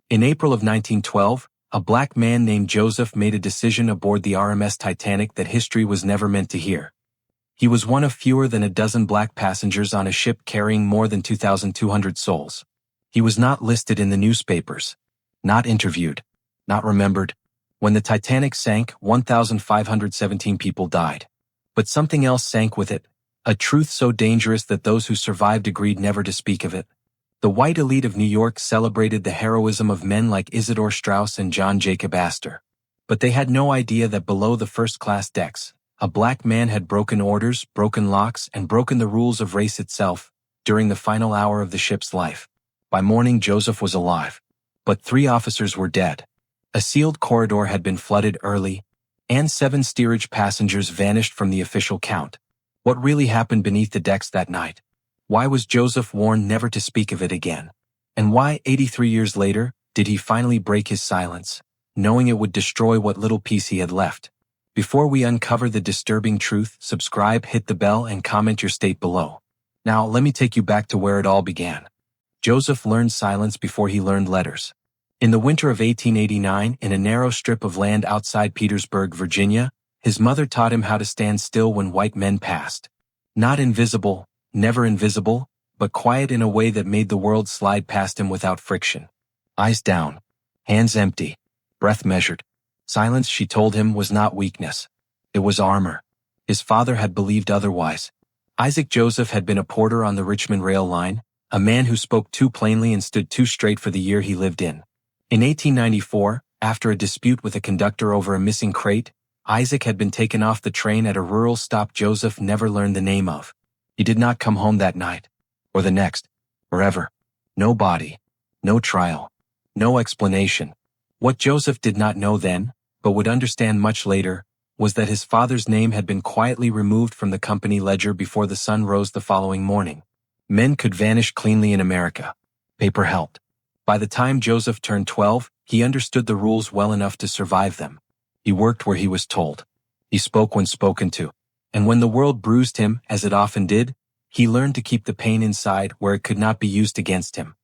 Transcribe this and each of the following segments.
In April of 1912, a black man named Joseph made a decision aboard the RMS Titanic that history was never meant to hear. He was one of fewer than a dozen black passengers on a ship carrying more than 2,200 souls. He was not listed in the newspapers, not interviewed, not remembered. When the Titanic sank, 1,517 people died. But something else sank with it, a truth so dangerous that those who survived agreed never to speak of it. The white elite of New York celebrated the heroism of men like Isidor Straus and John Jacob Astor. But they had no idea that below the first-class decks, a black man had broken orders, broken locks, and broken the rules of race itself during the final hour of the ship's life. By morning, Joseph was alive, but 3 officers were dead. A sealed corridor had been flooded early, and 7 steerage passengers vanished from the official count. What really happened beneath the decks that night? Why was Joseph warned never to speak of it again? And why, 83 years later, did he finally break his silence, knowing it would destroy what little peace he had left? Before we uncover the disturbing truth, subscribe, hit the bell, and comment your state below. Now, let me take you back to where it all began. Joseph learned silence before he learned letters. In the winter of 1889, in a narrow strip of land outside Petersburg, Virginia, his mother taught him how to stand still when white men passed. Not invisible, never invisible, but quiet in a way that made the world slide past him without friction. Eyes down, hands empty, breath measured. Silence, she told him, was not weakness. It was armor. His father had believed otherwise. Isaac Joseph had been a porter on the Richmond rail line, a man who spoke too plainly and stood too straight for the year he lived in. In 1894, after a dispute with a conductor over a missing crate, Isaac had been taken off the train at a rural stop Joseph never learned the name of. He did not come home that night, or the next, or ever. No body, no trial, no explanation. What Joseph did not know then, but would understand much later, was that his father's name had been quietly removed from the company ledger before the sun rose the following morning. Men could vanish cleanly in America. Paper helped. By the time Joseph turned 12, he understood the rules well enough to survive them. He worked where he was told. He spoke when spoken to. And when the world bruised him, as it often did, he learned to keep the pain inside where it could not be used against him.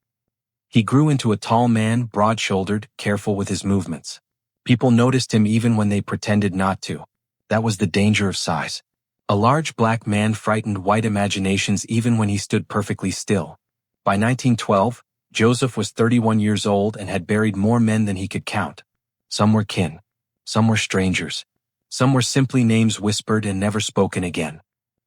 He grew into a tall man, broad-shouldered, careful with his movements. People noticed him even when they pretended not to. That was the danger of size. A large black man frightened white imaginations even when he stood perfectly still. By 1912, Joseph was 31 years old and had buried more men than he could count. Some were kin. Some were strangers. Some were simply names whispered and never spoken again.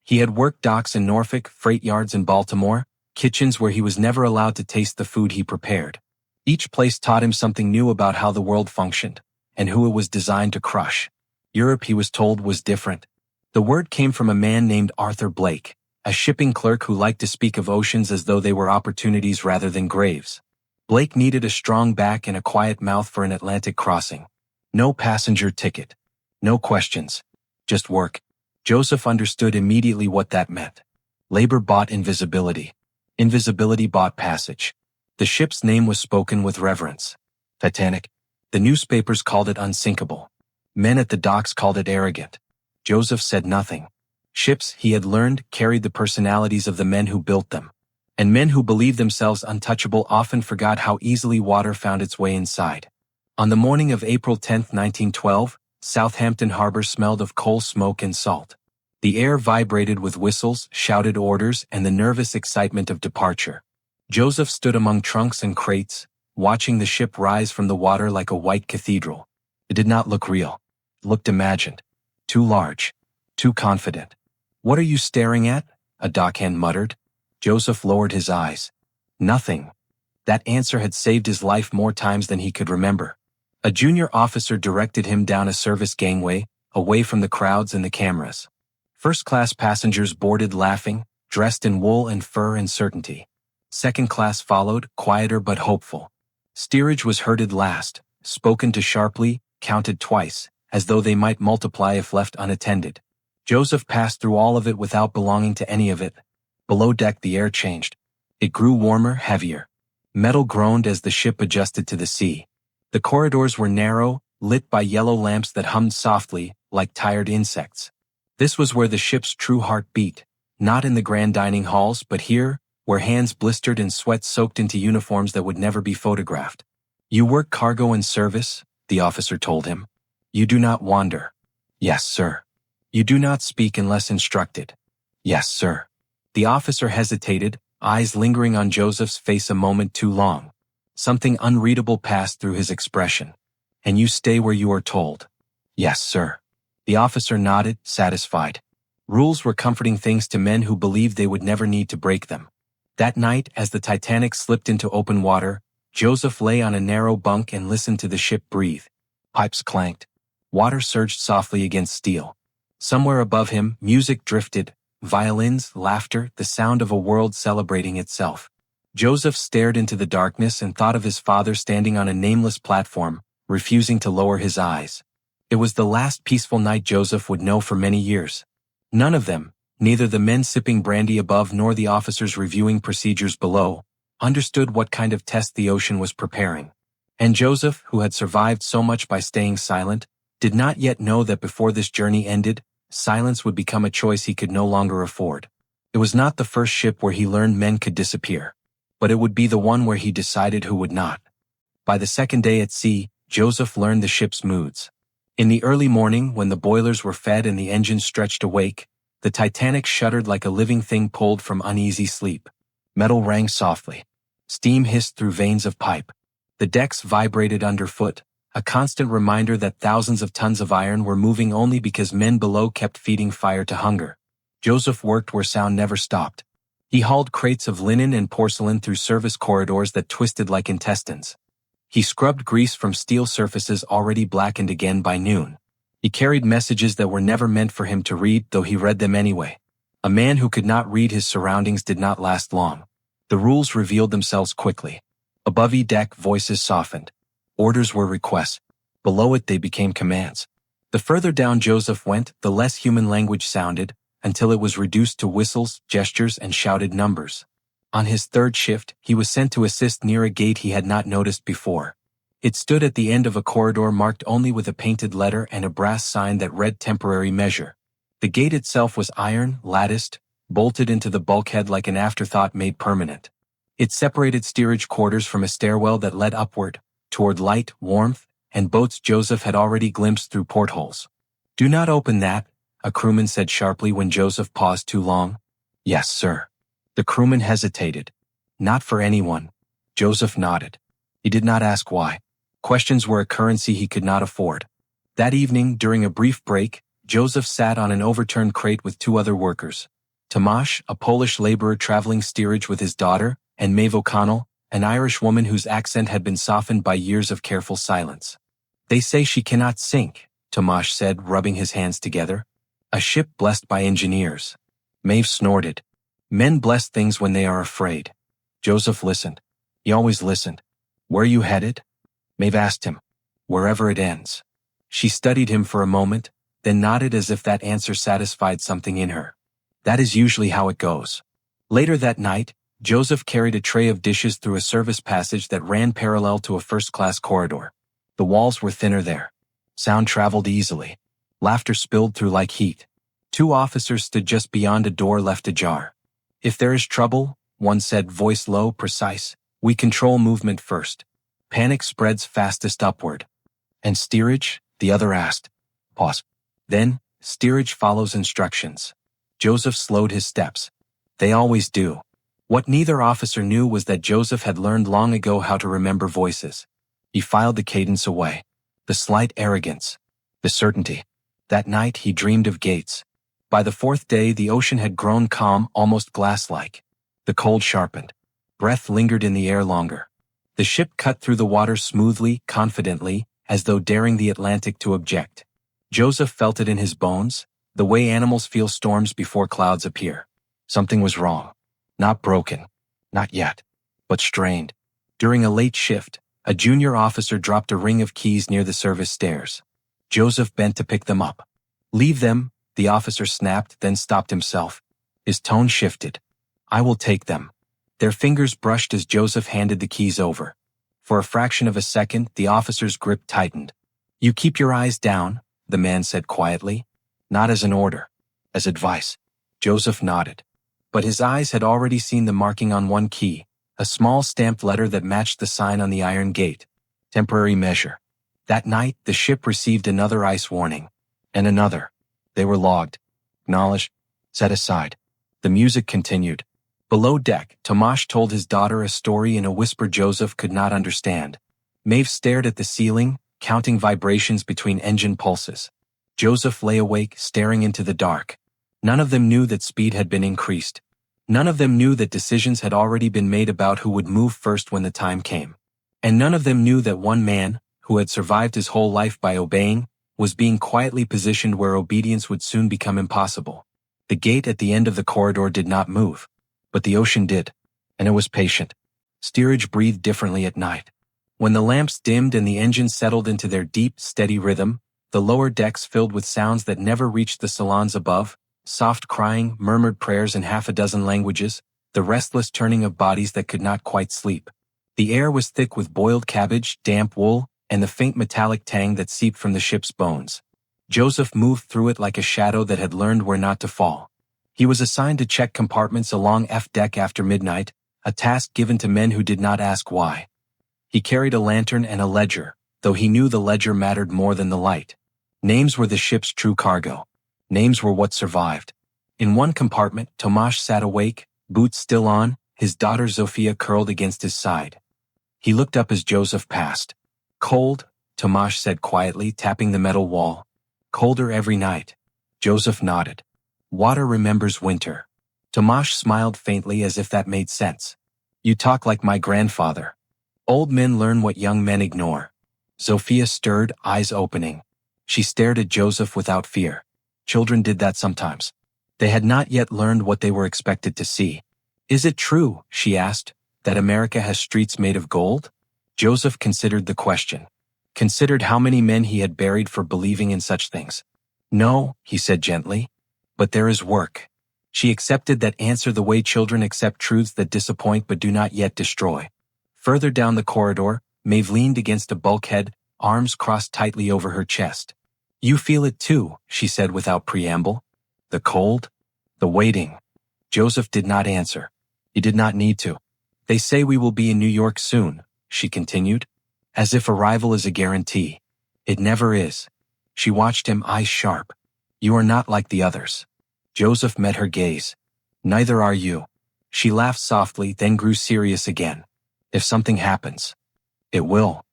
He had worked docks in Norfolk, freight yards in Baltimore, kitchens where he was never allowed to taste the food he prepared. Each place taught him something new about how the world functioned, and who it was designed to crush. Europe, he was told, was different. The word came from a man named Arthur Blake, a shipping clerk who liked to speak of oceans as though they were opportunities rather than graves. Blake needed a strong back and a quiet mouth for an Atlantic crossing. No passenger ticket. No questions. Just work. Joseph understood immediately what that meant. Labor bought invisibility. Invisibility bought passage. The ship's name was spoken with reverence. Titanic. The newspapers called it unsinkable. Men at the docks called it arrogant. Joseph said nothing. Ships, he had learned, carried the personalities of the men who built them. And men who believed themselves untouchable often forgot how easily water found its way inside. On the morning of April 10, 1912, Southampton Harbor smelled of coal smoke and salt. The air vibrated with whistles, shouted orders, and the nervous excitement of departure. Joseph stood among trunks and crates, watching the ship rise from the water like a white cathedral. It did not look real. It looked imagined. Too large. Too confident. "What are you staring at?" a dockhand muttered. Joseph lowered his eyes. Nothing. That answer had saved his life more times than he could remember. A junior officer directed him down a service gangway, away from the crowds and the cameras. First-class passengers boarded laughing, dressed in wool and fur and certainty. Second class followed, quieter but hopeful. Steerage was herded last, spoken to sharply, counted twice, as though they might multiply if left unattended. Joseph passed through all of it without belonging to any of it. Below deck the air changed. It grew warmer, heavier. Metal groaned as the ship adjusted to the sea. The corridors were narrow, lit by yellow lamps that hummed softly, like tired insects. This was where the ship's true heart beat, not in the grand dining halls, but here, where hands blistered and sweat soaked into uniforms that would never be photographed. You work cargo and service, the officer told him. You do not wander. Yes, sir. You do not speak unless instructed. Yes, sir. The officer hesitated, eyes lingering on Joseph's face a moment too long. Something unreadable passed through his expression. And you stay where you are told. Yes, sir. The officer nodded, satisfied. Rules were comforting things to men who believed they would never need to break them. That night, as the Titanic slipped into open water, Joseph lay on a narrow bunk and listened to the ship breathe. Pipes clanked. Water surged softly against steel. Somewhere above him, music drifted, violins, laughter, the sound of a world celebrating itself. Joseph stared into the darkness and thought of his father standing on a nameless platform, refusing to lower his eyes. It was the last peaceful night Joseph would know for many years. None of them, neither the men sipping brandy above nor the officers reviewing procedures below, understood what kind of test the ocean was preparing. And Joseph, who had survived so much by staying silent, did not yet know that before this journey ended, silence would become a choice he could no longer afford. It was not the first ship where he learned men could disappear, but it would be the one where he decided who would not. By the second day at sea, Joseph learned the ship's moods. In the early morning, when the boilers were fed and the engines stretched awake, the Titanic shuddered like a living thing pulled from uneasy sleep. Metal rang softly. Steam hissed through veins of pipe. The decks vibrated underfoot, a constant reminder that thousands of tons of iron were moving only because men below kept feeding fire to hunger. Joseph worked where sound never stopped. He hauled crates of linen and porcelain through service corridors that twisted like intestines. He scrubbed grease from steel surfaces already blackened again by noon. He carried messages that were never meant for him to read, though he read them anyway. A man who could not read his surroundings did not last long. The rules revealed themselves quickly. Above deck, voices softened. Orders were requests. Below it, they became commands. The further down Joseph went, the less human language sounded, until it was reduced to whistles, gestures, and shouted numbers. On his third shift, he was sent to assist near a gate he had not noticed before. It stood at the end of a corridor marked only with a painted letter and a brass sign that read temporary measure. The gate itself was iron, latticed, bolted into the bulkhead like an afterthought made permanent. It separated steerage quarters from a stairwell that led upward, toward light, warmth, and boats Joseph had already glimpsed through portholes. "Do not open that," a crewman said sharply when Joseph paused too long. "Yes, sir." The crewman hesitated. "Not for anyone." Joseph nodded. He did not ask why. Questions were a currency he could not afford. That evening, during a brief break, Joseph sat on an overturned crate with two other workers. Tomasz, a Polish laborer traveling steerage with his daughter, and Maeve O'Connell, an Irish woman whose accent had been softened by years of careful silence. "They say she cannot sink," Tomasz said, rubbing his hands together. "A ship blessed by engineers." Maeve snorted. "Men bless things when they are afraid." Joseph listened. He always listened. "Where you headed?" Maeve asked him. "Wherever it ends." She studied him for a moment, then nodded as if that answer satisfied something in her. "That is usually how it goes." Later that night, Joseph carried a tray of dishes through a service passage that ran parallel to a first-class corridor. The walls were thinner there. Sound traveled easily. Laughter spilled through like heat. Two officers stood just beyond a door left ajar. "If there is trouble," one said, voice low, precise, "we control movement first. Panic spreads fastest upward." "And steerage?" the other asked. Pause. "Then, steerage follows instructions." Joseph slowed his steps. "They always do." What neither officer knew was that Joseph had learned long ago how to remember voices. He filed the cadence away. The slight arrogance. The certainty. That night he dreamed of gates. By the fourth day the ocean had grown calm, almost glass-like. The cold sharpened. Breath lingered in the air longer. The ship cut through the water smoothly, confidently, as though daring the Atlantic to object. Joseph felt it in his bones, the way animals feel storms before clouds appear. Something was wrong. Not broken. Not yet. But strained. During a late shift, a junior officer dropped a ring of keys near the service stairs. Joseph bent to pick them up. "Leave them," the officer snapped, then stopped himself. His tone shifted. "I will take them." Their fingers brushed as Joseph handed the keys over. For a fraction of a second, the officer's grip tightened. "You keep your eyes down," the man said quietly. "Not as an order. As advice." Joseph nodded. But his eyes had already seen the marking on one key, a small stamped letter that matched the sign on the iron gate. Temporary measure. That night, the ship received another ice warning. And another. They were logged, acknowledged, set aside. The music continued. Below deck, Tomasz told his daughter a story in a whisper Joseph could not understand. Maeve stared at the ceiling, counting vibrations between engine pulses. Joseph lay awake, staring into the dark. None of them knew that speed had been increased. None of them knew that decisions had already been made about who would move first when the time came. And none of them knew that one man, who had survived his whole life by obeying, was being quietly positioned where obedience would soon become impossible. The gate at the end of the corridor did not move. But the ocean did. And it was patient. Steerage breathed differently at night. When the lamps dimmed and the engines settled into their deep, steady rhythm, the lower decks filled with sounds that never reached the salons above, soft crying, murmured prayers in half a dozen languages, the restless turning of bodies that could not quite sleep. The air was thick with boiled cabbage, damp wool, and the faint metallic tang that seeped from the ship's bones. Joseph moved through it like a shadow that had learned where not to fall. He was assigned to check compartments along F deck after midnight, a task given to men who did not ask why. He carried a lantern and a ledger, though he knew the ledger mattered more than the light. Names were the ship's true cargo. Names were what survived. In one compartment, Tomasz sat awake, boots still on, his daughter Zofia curled against his side. He looked up as Joseph passed. Cold, Tomasz said quietly, tapping the metal wall. Colder every night. Joseph nodded. Water remembers winter. Tomasz smiled faintly as if that made sense. You talk like my grandfather. Old men learn what young men ignore. Zofia stirred, eyes opening. She stared at Joseph without fear. Children did that sometimes. They had not yet learned what they were expected to see. Is it true, she asked, that America has streets made of gold? Joseph considered the question. Considered how many men he had buried for believing in such things. No, he said gently. But there is work. She accepted that answer the way children accept truths that disappoint but do not yet destroy. Further down the corridor, Maeve leaned against a bulkhead, arms crossed tightly over her chest. You feel it too, she said without preamble. The cold? The waiting. Joseph did not answer. He did not need to. They say we will be in New York soon, she continued, as if arrival is a guarantee. It never is. She watched him, eyes sharp. You are not like the others. Joseph met her gaze. Neither are you. She laughed softly, then grew serious again. If something happens. It will.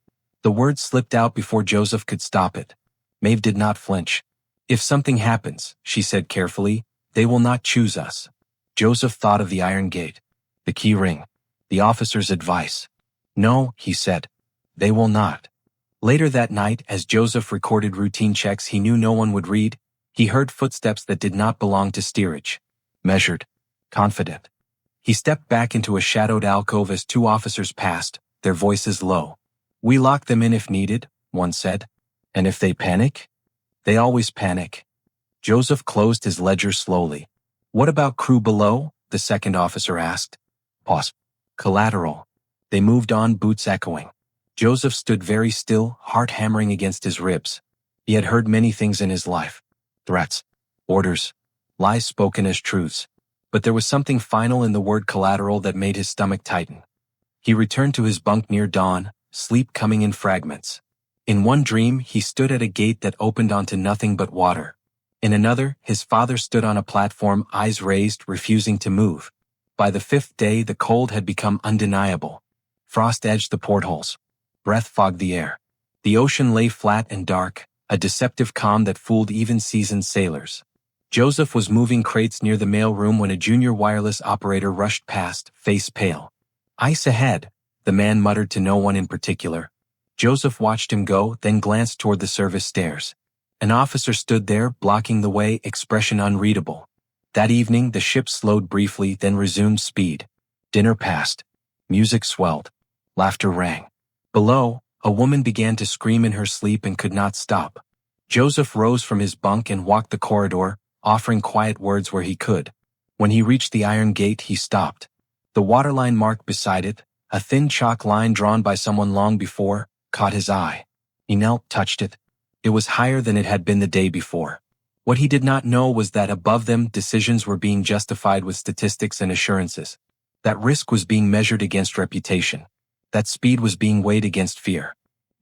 The word slipped out before Joseph could stop it. Maeve did not flinch. If something happens, she said carefully, they will not choose us. Joseph thought of the iron gate, the key ring, the officer's advice. No, he said. They will not. Later that night, as Joseph recorded routine checks he knew no one would read, he heard footsteps that did not belong to steerage. Measured. Confident. He stepped back into a shadowed alcove as two officers passed, their voices low. We lock them in if needed, one said. And if they panic? They always panic. Joseph closed his ledger slowly. What about crew below? The second officer asked. Pause. Collateral. They moved on, boots echoing. Joseph stood very still, heart hammering against his ribs. He had heard many things in his life. Threats. Orders. Lies spoken as truths. But there was something final in the word collateral that made his stomach tighten. He returned to his bunk near dawn, sleep coming in fragments. In one dream, he stood at a gate that opened onto nothing but water. In another, his father stood on a platform, eyes raised, refusing to move. By the fifth day, the cold had become undeniable. Frost edged the portholes. Breath fogged the air. The ocean lay flat and dark, a deceptive calm that fooled even seasoned sailors. Joseph was moving crates near the mail room when a junior wireless operator rushed past, face pale. Ice ahead, the man muttered to no one in particular. Joseph watched him go, then glanced toward the service stairs. An officer stood there, blocking the way, expression unreadable. That evening, the ship slowed briefly, then resumed speed. Dinner passed. Music swelled. Laughter rang. Below, a woman began to scream in her sleep and could not stop. Joseph rose from his bunk and walked the corridor, offering quiet words where he could. When he reached the iron gate, he stopped. The waterline marked beside it, a thin chalk line drawn by someone long before, caught his eye. He knelt, touched it. It was higher than it had been the day before. What he did not know was that above them, decisions were being justified with statistics and assurances. That risk was being measured against reputation. That speed was being weighed against fear.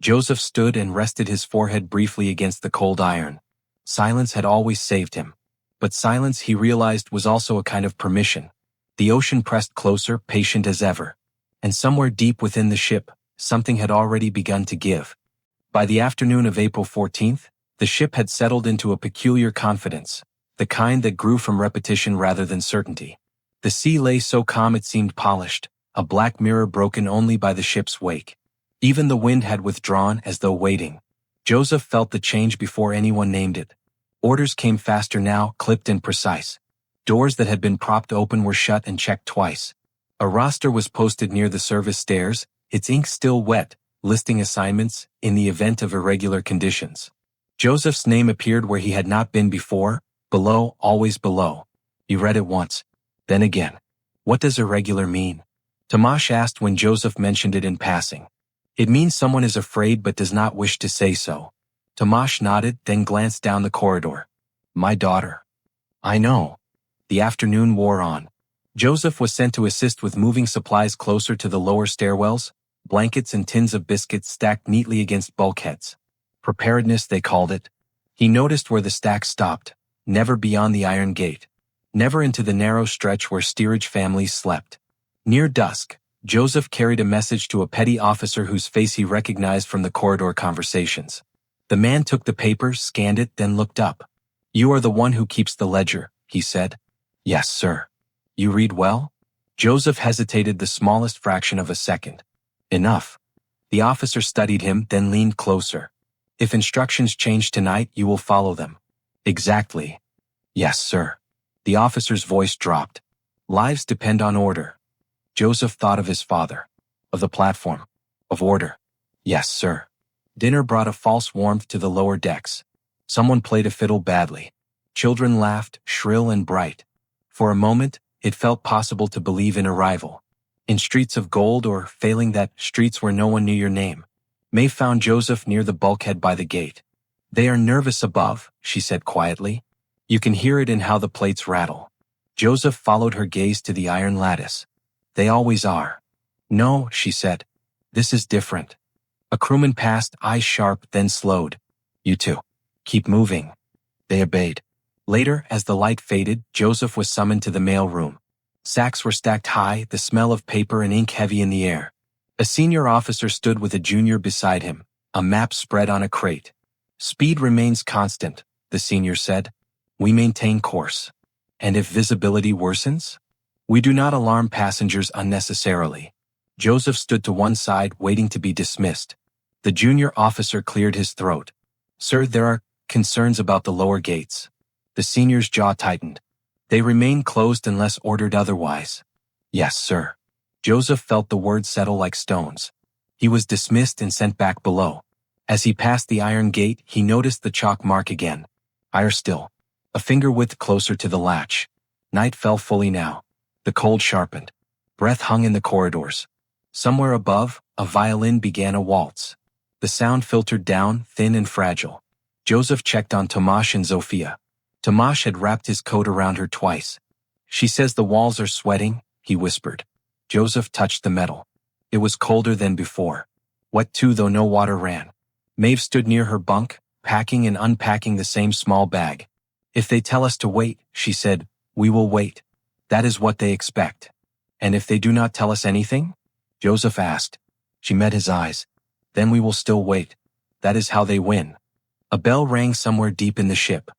Joseph stood and rested his forehead briefly against the cold iron. Silence had always saved him. But silence, he realized, was also a kind of permission. The ocean pressed closer, patient as ever. And somewhere deep within the ship, something had already begun to give. By the afternoon of April 14th, the ship had settled into a peculiar confidence, the kind that grew from repetition rather than certainty. The sea lay so calm it seemed polished, a black mirror broken only by the ship's wake. Even the wind had withdrawn as though waiting. Joseph felt the change before anyone named it. Orders came faster now, clipped and precise. Doors that had been propped open were shut and checked twice. A roster was posted near the service stairs, its ink still wet, listing assignments in the event of irregular conditions. Joseph's name appeared where he had not been before, below, always below. He read it once, then again. What does irregular mean? Tomasz asked when Joseph mentioned it in passing. It means someone is afraid but does not wish to say so. Tomasz nodded, then glanced down the corridor. My daughter. I know. The afternoon wore on. Joseph was sent to assist with moving supplies closer to the lower stairwells, blankets and tins of biscuits stacked neatly against bulkheads. Preparedness, they called it. He noticed where the stack stopped, never beyond the iron gate, never into the narrow stretch where steerage families slept. Near dusk, Joseph carried a message to a petty officer whose face he recognized from the corridor conversations. The man took the paper, scanned it, then looked up. You are the one who keeps the ledger, he said. Yes, sir. You read well? Joseph hesitated the smallest fraction of a second. Enough. The officer studied him, then leaned closer. If instructions change tonight, you will follow them. Exactly. Yes, sir. The officer's voice dropped. Lives depend on order. Joseph thought of his father, of the platform, of order. Yes, sir. Dinner brought a false warmth to the lower decks. Someone played a fiddle badly. Children laughed, shrill and bright. For a moment, it felt possible to believe in arrival. In streets of gold, or, failing that, streets where no one knew your name. May found Joseph near the bulkhead by the gate. They are nervous above, she said quietly. You can hear it in how the plates rattle. Joseph followed her gaze to the iron lattice. They always are. No, she said. This is different. A crewman passed, eyes sharp, then slowed. You too. Keep moving. They obeyed. Later, as the light faded, Joseph was summoned to the mail room. Sacks were stacked high, the smell of paper and ink heavy in the air. A senior officer stood with a junior beside him, a map spread on a crate. Speed remains constant, the senior said. We maintain course. And if visibility worsens? We do not alarm passengers unnecessarily. Joseph stood to one side, waiting to be dismissed. The junior officer cleared his throat. Sir, there are concerns about the lower gates. The senior's jaw tightened. They remain closed unless ordered otherwise. Yes, sir. Joseph felt the words settle like stones. He was dismissed and sent back below. As he passed the iron gate, he noticed the chalk mark again. Higher still. A finger width closer to the latch. Night fell fully now. The cold sharpened. Breath hung in the corridors. Somewhere above, a violin began a waltz. The sound filtered down, thin and fragile. Joseph checked on Tomasz and Zofia. Tomasz had wrapped his coat around her twice. She says the walls are sweating, he whispered. Joseph touched the metal. It was colder than before. Wet too, though no water ran. Maeve stood near her bunk, packing and unpacking the same small bag. If they tell us to wait, she said, we will wait. That is what they expect. And if they do not tell us anything? Joseph asked. She met his eyes. Then we will still wait. That is how they win. A bell rang somewhere deep in the ship.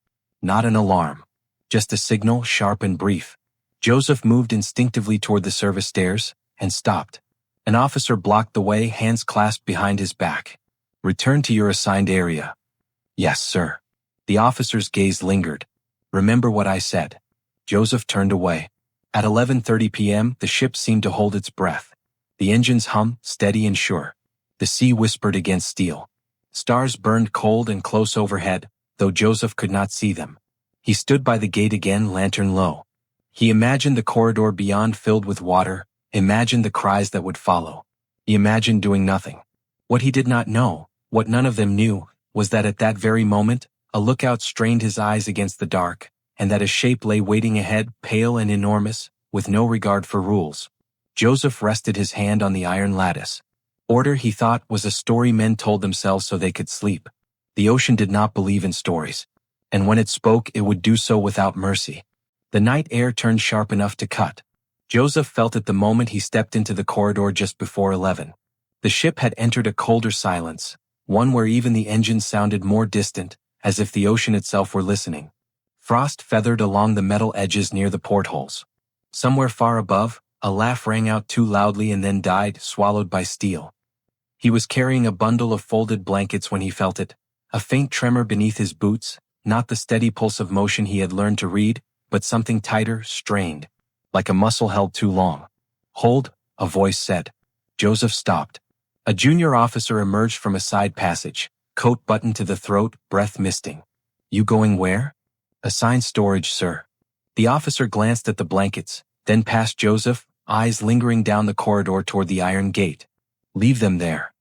Not an alarm. Just a signal, sharp and brief. Joseph moved instinctively toward the service stairs, and stopped. An officer blocked the way, hands clasped behind his back. Return to your assigned area. Yes, sir. The officer's gaze lingered. Remember what I said. Joseph turned away. At 11:30 p.m., the ship seemed to hold its breath. The engines hummed, steady and sure. The sea whispered against steel. Stars burned cold and close overhead, though Joseph could not see them. He stood by the gate again, lantern low. He imagined the corridor beyond filled with water, imagined the cries that would follow. He imagined doing nothing. What he did not know, what none of them knew, was that at that very moment, a lookout strained his eyes against the dark, and that a shape lay waiting ahead, pale and enormous, with no regard for rules. Joseph rested his hand on the iron lattice. Order, he thought, was a story men told themselves so they could sleep. The ocean did not believe in stories. And when it spoke, it would do so without mercy. The night air turned sharp enough to cut. Joseph felt it the moment he stepped into the corridor just before 11. The ship had entered a colder silence, one where even the engines sounded more distant, as if the ocean itself were listening. Frost feathered along the metal edges near the portholes. Somewhere far above, a laugh rang out too loudly and then died, swallowed by steel. He was carrying a bundle of folded blankets when he felt it, a faint tremor beneath his boots, not the steady pulse of motion he had learned to read, but something tighter, strained, like a muscle held too long. "Hold," a voice said. Joseph stopped. A junior officer emerged from a side passage, coat buttoned to the throat, breath misting. "You going where?" "Assigned storage, sir." The officer glanced at the blankets, then past Joseph, eyes lingering down the corridor toward the iron gate. "Leave them there."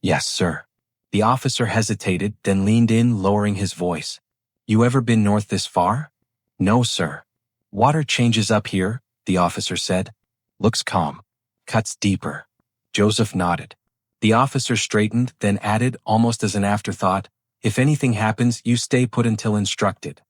"Yes, sir." The officer hesitated, then leaned in, lowering his voice. "You ever been north this far?" "No, sir." "Water changes up here," the officer said. "Looks calm. Cuts deeper." Joseph nodded. The officer straightened, then added, almost as an afterthought, "If anything happens, you stay put until instructed."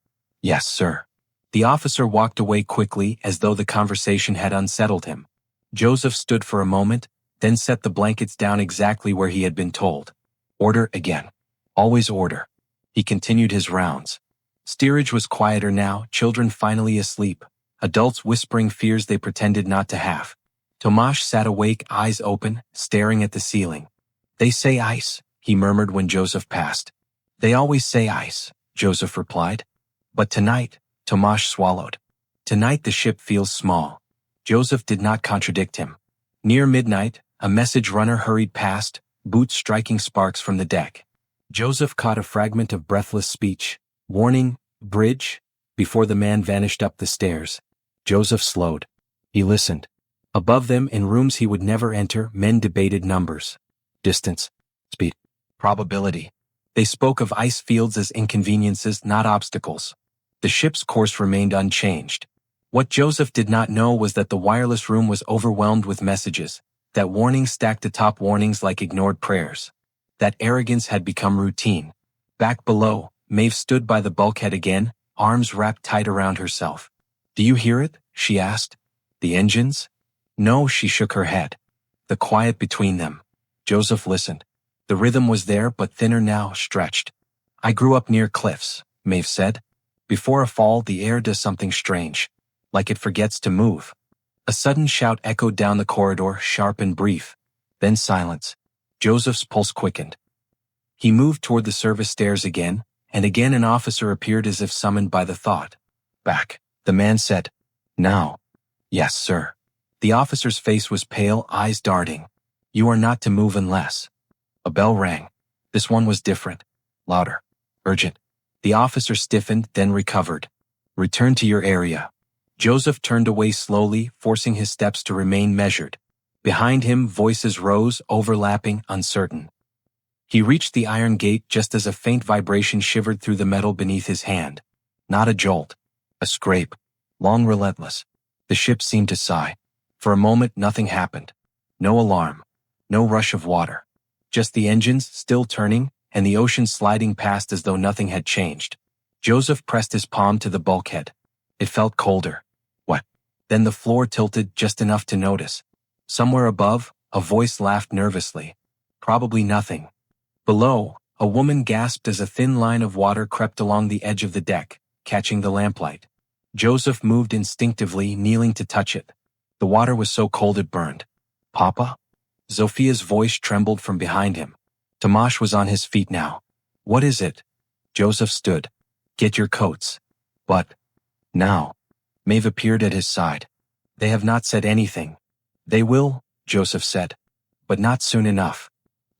"Yes, sir." The officer walked away quickly, as though the conversation had unsettled him. Joseph stood for a moment, then set the blankets down exactly where he had been told. Order again. Always order. He continued his rounds. Steerage was quieter now, children finally asleep, adults whispering fears they pretended not to have. Tomasz sat awake, eyes open, staring at the ceiling. "They say ice," he murmured when Joseph passed. "They always say ice," Joseph replied. "But tonight," Tomasz swallowed. "Tonight the ship feels small." Joseph did not contradict him. Near midnight, a message runner hurried past, boots striking sparks from the deck. Joseph caught a fragment of breathless speech. "Warning, bridge," before the man vanished up the stairs. Joseph slowed. He listened. Above them, in rooms he would never enter, men debated numbers. Distance. Speed. Probability. They spoke of ice fields as inconveniences, not obstacles. The ship's course remained unchanged. What Joseph did not know was that the wireless room was overwhelmed with messages, that warnings stacked atop warnings like ignored prayers. That arrogance had become routine. Back below, Maeve stood by the bulkhead again, arms wrapped tight around herself. "Do you hear it?" she asked. "The engines?" "No," she shook her head. The quiet between them. Joseph listened. The rhythm was there, but thinner now, stretched. "I grew up near cliffs," Maeve said. "Before a fall, the air does something strange. Like it forgets to move." A sudden shout echoed down the corridor, sharp and brief. Then silence. Joseph's pulse quickened. He moved toward the service stairs again, and again an officer appeared as if summoned by the thought. "Back," the man said. "Now." "Yes, sir." The officer's face was pale, eyes darting. "You are not to move unless." A bell rang. This one was different. Louder. Urgent. The officer stiffened, then recovered. "Return to your area." Joseph turned away slowly, forcing his steps to remain measured. Behind him, voices rose, overlapping, uncertain. He reached the iron gate just as a faint vibration shivered through the metal beneath his hand. Not a jolt. A scrape. Long, relentless. The ship seemed to sigh. For a moment, nothing happened. No alarm. No rush of water. Just the engines, still turning, and the ocean sliding past as though nothing had changed. Joseph pressed his palm to the bulkhead. It felt colder. What? Then the floor tilted just enough to notice. Somewhere above, a voice laughed nervously. Probably nothing. Below, a woman gasped as a thin line of water crept along the edge of the deck, catching the lamplight. Joseph moved instinctively, kneeling to touch it. The water was so cold it burned. "Papa?" Zophia's voice trembled from behind him. Tomasz was on his feet now. "What is it?" Joseph stood. "Get your coats." "But..." "Now." Maeve appeared at his side. "They have not said anything." "They will," Joseph said. "But not soon enough."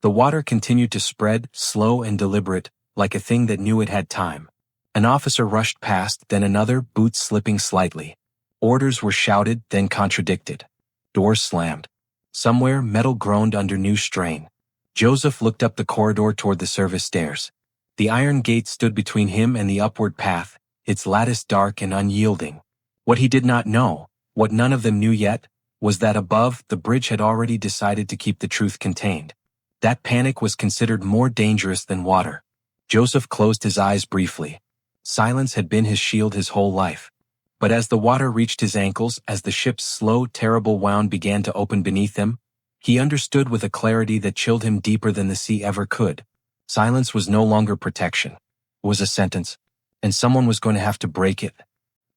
The water continued to spread, slow and deliberate, like a thing that knew it had time. An officer rushed past, then another, boots slipping slightly. Orders were shouted, then contradicted. Doors slammed. Somewhere, metal groaned under new strain. Joseph looked up the corridor toward the service stairs. The iron gate stood between him and the upward path, its lattice dark and unyielding. What he did not know, what none of them knew yet, was that above, the bridge had already decided to keep the truth contained. That panic was considered more dangerous than water. Joseph closed his eyes briefly. Silence had been his shield his whole life. But as the water reached his ankles, as the ship's slow, terrible wound began to open beneath him, he understood with a clarity that chilled him deeper than the sea ever could. Silence was no longer protection. It was a sentence, and someone was going to have to break it.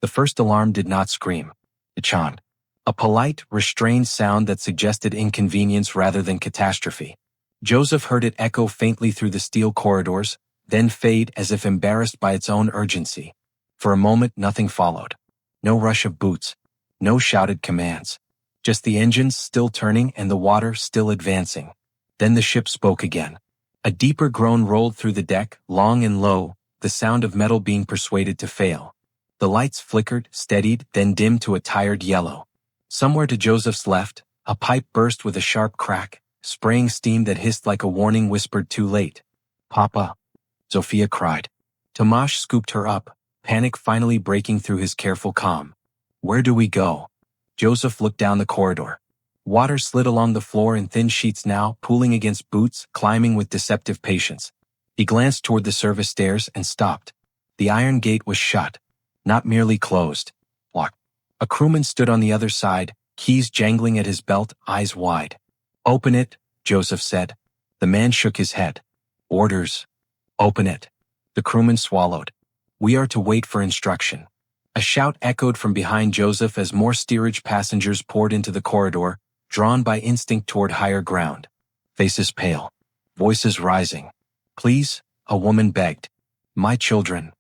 The first alarm did not scream. It chimed. A polite, restrained sound that suggested inconvenience rather than catastrophe. Joseph heard it echo faintly through the steel corridors, then fade as if embarrassed by its own urgency. For a moment, nothing followed. No rush of boots. No shouted commands. Just the engines still turning and the water still advancing. Then the ship spoke again. A deeper groan rolled through the deck, long and low, the sound of metal being persuaded to fail. The lights flickered, steadied, then dimmed to a tired yellow. Somewhere to Joseph's left, a pipe burst with a sharp crack, spraying steam that hissed like a warning whispered too late. "Papa," Sophia cried. Tomasz scooped her up, panic finally breaking through his careful calm. "Where do we go?" Joseph looked down the corridor. Water slid along the floor in thin sheets now, pooling against boots, climbing with deceptive patience. He glanced toward the service stairs and stopped. The iron gate was shut. Not merely closed. Locked. A crewman stood on the other side, keys jangling at his belt, eyes wide. "Open it," Joseph said. The man shook his head. "Orders." "Open it." The crewman swallowed. "We are to wait for instruction." A shout echoed from behind Joseph as more steerage passengers poured into the corridor, drawn by instinct toward higher ground. Faces pale. Voices rising. "Please," a woman begged. "My children."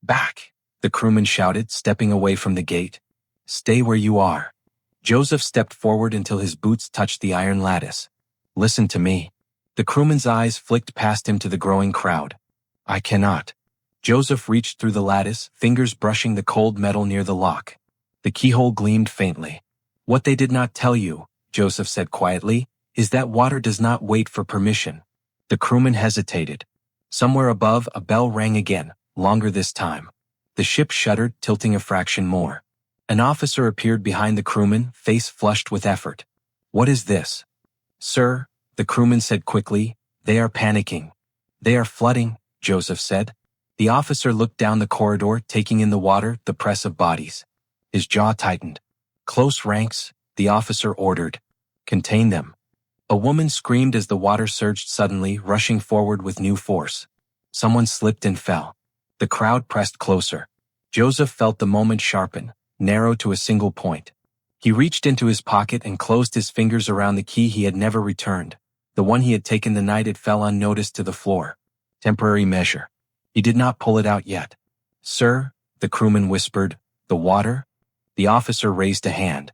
"Back," the crewman shouted, stepping away from the gate. "Stay where you are." Joseph stepped forward until his boots touched the iron lattice. "Listen to me." The crewman's eyes flicked past him to the growing crowd. "I cannot." Joseph reached through the lattice, fingers brushing the cold metal near the lock. The keyhole gleamed faintly. "What they did not tell you," Joseph said quietly, "is that water does not wait for permission." The crewman hesitated. Somewhere above, a bell rang again, longer this time. The ship shuddered, tilting a fraction more. An officer appeared behind the crewman, face flushed with effort. "What is this?" "Sir," the crewman said quickly, "they are panicking." "They are flooding," Joseph said. The officer looked down the corridor, taking in the water, the press of bodies. His jaw tightened. "Close ranks," the officer ordered. "Contain them." A woman screamed as the water surged suddenly, rushing forward with new force. Someone slipped and fell. The crowd pressed closer. Joseph felt the moment sharpen, narrow to a single point. He reached into his pocket and closed his fingers around the key he had never returned, the one he had taken the night it fell unnoticed to the floor. Temporary measure. He did not pull it out yet. "Sir," the crewman whispered, "the water?" The officer raised a hand.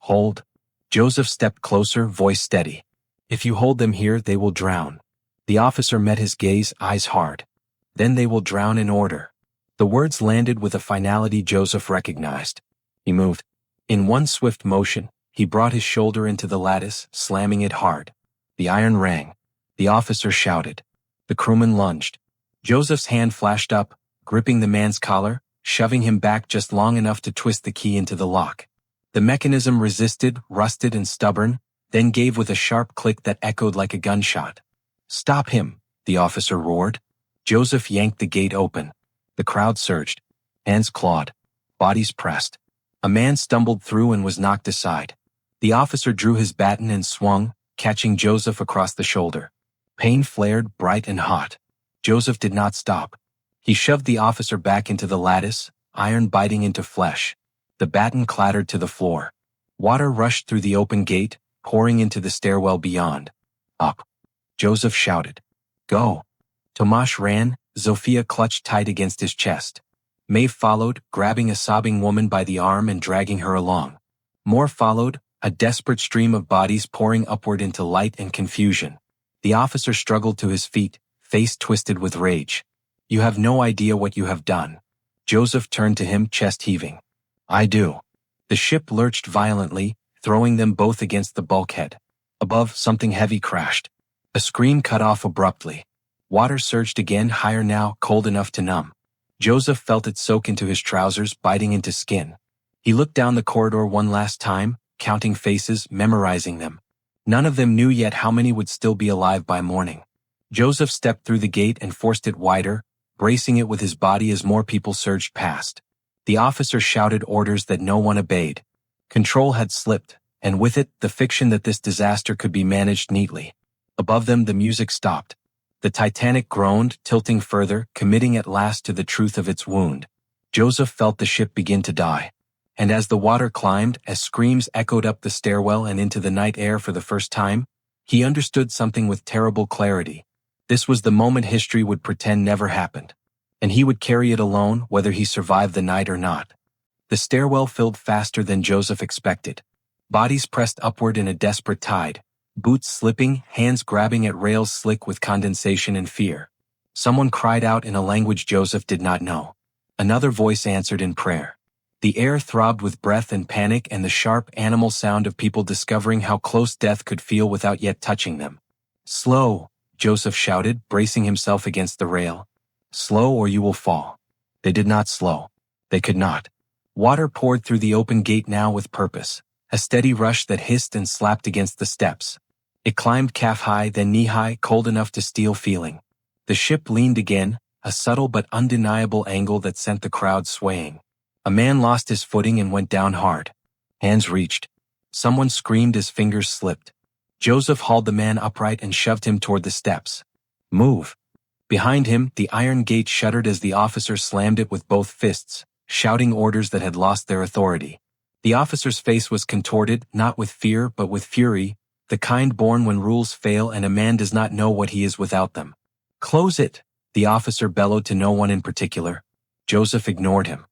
"Hold." Joseph stepped closer, voice steady. "If you hold them here, they will drown." The officer met his gaze, eyes hard. "Then they will drown in order." The words landed with a finality Joseph recognized. He moved. In one swift motion, he brought his shoulder into the lattice, slamming it hard. The iron rang. The officer shouted. The crewman lunged. Joseph's hand flashed up, gripping the man's collar, shoving him back just long enough to twist the key into the lock. The mechanism resisted, rusted and stubborn, then gave with a sharp click that echoed like a gunshot. "Stop him," the officer roared. Joseph yanked the gate open. The crowd surged. Hands clawed. Bodies pressed. A man stumbled through and was knocked aside. The officer drew his baton and swung, catching Joseph across the shoulder. Pain flared, bright and hot. Joseph did not stop. He shoved the officer back into the lattice, iron biting into flesh. The baton clattered to the floor. Water rushed through the open gate, pouring into the stairwell beyond. "Up!" Joseph shouted. "Go!" Tomasz ran, Zofia clutched tight against his chest. Maeve followed, grabbing a sobbing woman by the arm and dragging her along. More followed, a desperate stream of bodies pouring upward into light and confusion. The officer struggled to his feet, face twisted with rage. "You have no idea what you have done." Joseph turned to him, chest heaving. "I do." The ship lurched violently, throwing them both against the bulkhead. Above, something heavy crashed. A scream cut off abruptly. Water surged again, higher now, cold enough to numb. Joseph felt it soak into his trousers, biting into skin. He looked down the corridor one last time, counting faces, memorizing them. None of them knew yet how many would still be alive by morning. Joseph stepped through the gate and forced it wider, bracing it with his body as more people surged past. The officer shouted orders that no one obeyed. Control had slipped, and with it, the fiction that this disaster could be managed neatly. Above them, the music stopped. The Titanic groaned, tilting further, committing at last to the truth of its wound. Joseph felt the ship begin to die. And as the water climbed, as screams echoed up the stairwell and into the night air for the first time, he understood something with terrible clarity. This was the moment history would pretend never happened. And he would carry it alone, whether he survived the night or not. The stairwell filled faster than Joseph expected. Bodies pressed upward in a desperate tide, boots slipping, hands grabbing at rails slick with condensation and fear. Someone cried out in a language Joseph did not know. Another voice answered in prayer. The air throbbed with breath and panic and the sharp animal sound of people discovering how close death could feel without yet touching them. "Slow," Joseph shouted, bracing himself against the rail. "Slow or you will fall." They did not slow. They could not. Water poured through the open gate now with purpose, a steady rush that hissed and slapped against the steps. It climbed calf-high, then knee-high, cold enough to steal feeling. The ship leaned again, a subtle but undeniable angle that sent the crowd swaying. A man lost his footing and went down hard. Hands reached. Someone screamed as fingers slipped. Joseph hauled the man upright and shoved him toward the steps. "Move." Behind him, the iron gate shuddered as the officer slammed it with both fists, shouting orders that had lost their authority. The officer's face was contorted, not with fear but with fury, the kind born when rules fail and a man does not know what he is without them. "Close it," the officer bellowed to no one in particular. Joseph ignored him.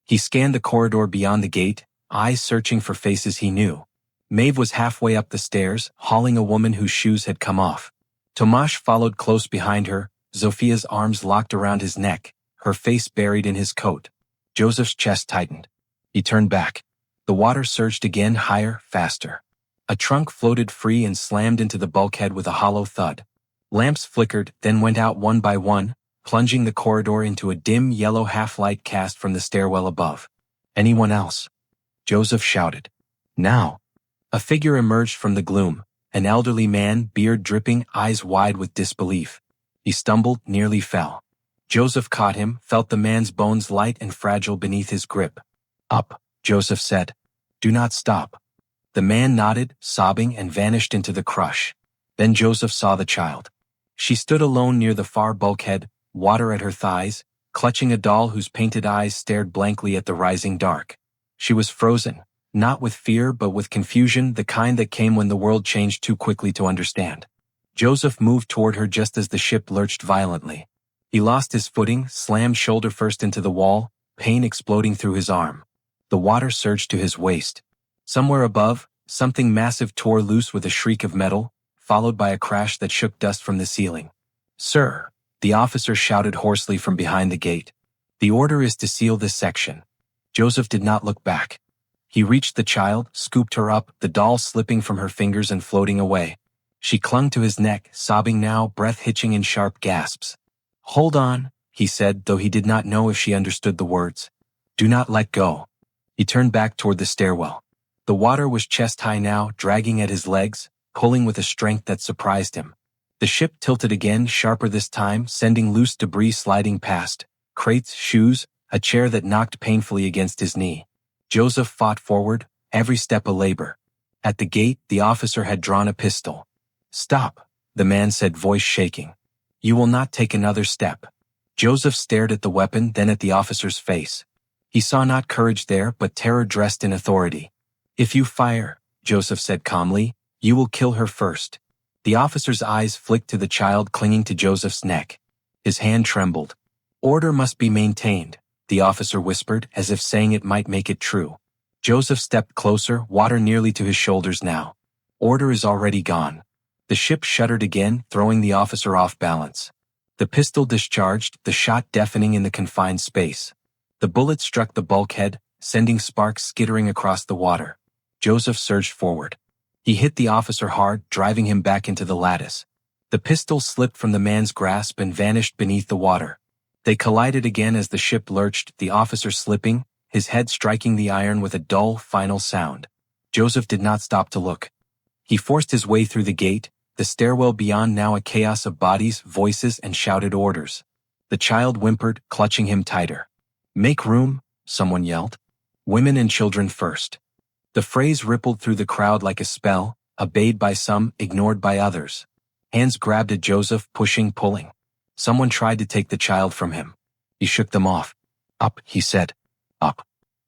He scanned the corridor beyond the gate, eyes searching for faces he knew. Maeve was halfway up the stairs, hauling a woman whose shoes had come off. Tomasz followed close behind her, Zofia's arms locked around his neck, her face buried in his coat. Joseph's chest tightened. He turned back. The water surged again, higher, faster. A trunk floated free and slammed into the bulkhead with a hollow thud. Lamps flickered, then went out one by one, plunging the corridor into a dim yellow half-light cast from the stairwell above. "Anyone else?" Joseph shouted. "Now." A figure emerged from the gloom, an elderly man, beard dripping, eyes wide with disbelief. He stumbled, nearly fell. Joseph caught him, felt the man's bones light and fragile beneath his grip. "Up," Joseph said. "Do not stop." The man nodded, sobbing, and vanished into the crush. Then Joseph saw the child. She stood alone near the far bulkhead, water at her thighs, clutching a doll whose painted eyes stared blankly at the rising dark. She was frozen, not with fear but with confusion, the kind that came when the world changed too quickly to understand. Joseph moved toward her just as the ship lurched violently. He lost his footing, slammed shoulder first into the wall, pain exploding through his arm. The water surged to his waist. Somewhere above, something massive tore loose with a shriek of metal, followed by a crash that shook dust from the ceiling. "Sir," the officer shouted hoarsely from behind the gate. "The order is to seal this section." Joseph did not look back. He reached the child, scooped her up, the doll slipping from her fingers and floating away. She clung to his neck, sobbing now, breath hitching in sharp gasps. "Hold on," he said, though he did not know if she understood the words. "Do not let go." He turned back toward the stairwell. The water was chest-high now, dragging at his legs, pulling with a strength that surprised him. The ship tilted again, sharper this time, sending loose debris sliding past, crates, shoes, a chair that knocked painfully against his knee. Joseph fought forward, every step a labor. At the gate, the officer had drawn a pistol. "Stop," the man said, voice shaking. "You will not take another step." Joseph stared at the weapon, then at the officer's face. He saw not courage there, but terror dressed in authority. "If you fire," Joseph said calmly, "you will kill her first." The officer's eyes flicked to the child clinging to Joseph's neck. His hand trembled. "Order must be maintained," the officer whispered, as if saying it might make it true. Joseph stepped closer, water nearly to his shoulders now. "Order is already gone." The ship shuddered again, throwing the officer off balance. The pistol discharged, the shot deafening in the confined space. The bullet struck the bulkhead, sending sparks skittering across the water. Joseph surged forward. He hit the officer hard, driving him back into the lattice. The pistol slipped from the man's grasp and vanished beneath the water. They collided again as the ship lurched, the officer slipping, his head striking the iron with a dull, final sound. Joseph did not stop to look. He forced his way through the gate, the stairwell beyond now a chaos of bodies, voices, and shouted orders. The child whimpered, clutching him tighter. "Make room," someone yelled. "Women and children first." The phrase rippled through the crowd like a spell, obeyed by some, ignored by others. Hands grabbed at Joseph, pushing, pulling. Someone tried to take the child from him. He shook them off. "Up," he said. "Up."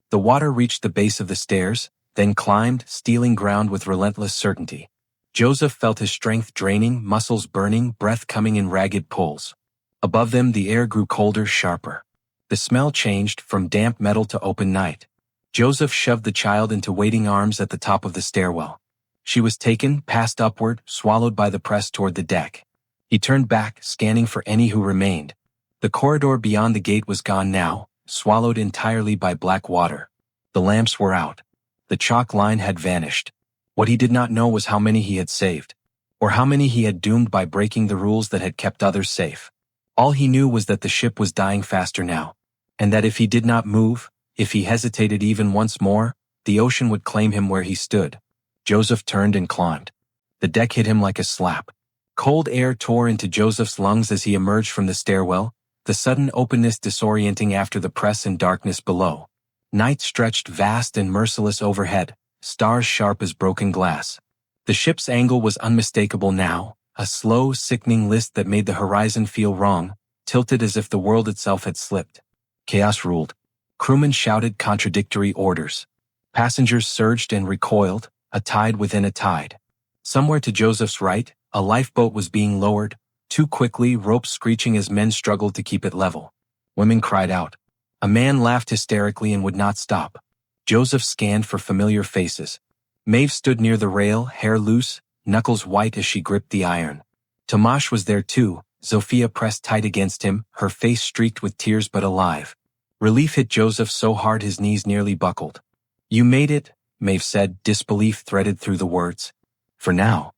The water reached the base of the stairs, then climbed, stealing ground with relentless certainty. Joseph felt his strength draining, muscles burning, breath coming in ragged pulls. Above them the air grew colder, sharper. The smell changed from damp metal to open night. Joseph shoved the child into waiting arms at the top of the stairwell. She was taken, passed upward, swallowed by the press toward the deck. He turned back, scanning for any who remained. The corridor beyond the gate was gone now, swallowed entirely by black water. The lamps were out. The chalk line had vanished. What he did not know was how many he had saved, or how many he had doomed by breaking the rules that had kept others safe. All he knew was that the ship was dying faster now, and that if he did not move, if he hesitated even once more, the ocean would claim him where he stood. Joseph turned and climbed. The deck hit him like a slap. Cold air tore into Joseph's lungs as he emerged from the stairwell, the sudden openness disorienting after the press and darkness below. Night stretched vast and merciless overhead, stars sharp as broken glass. The ship's angle was unmistakable now, a slow, sickening list that made the horizon feel wrong, tilted as if the world itself had slipped. Chaos ruled. Crewmen shouted contradictory orders. Passengers surged and recoiled, a tide within a tide. Somewhere to Joseph's right, a lifeboat was being lowered, too quickly, ropes screeching as men struggled to keep it level. Women cried out. A man laughed hysterically and would not stop. Joseph scanned for familiar faces. Maeve stood near the rail, hair loose, knuckles white as she gripped the iron. Tomasz was there too, Zofia pressed tight against him, her face streaked with tears but alive. Relief hit Joseph so hard his knees nearly buckled. "You made it," Maeve said, disbelief threaded through the words. "For now."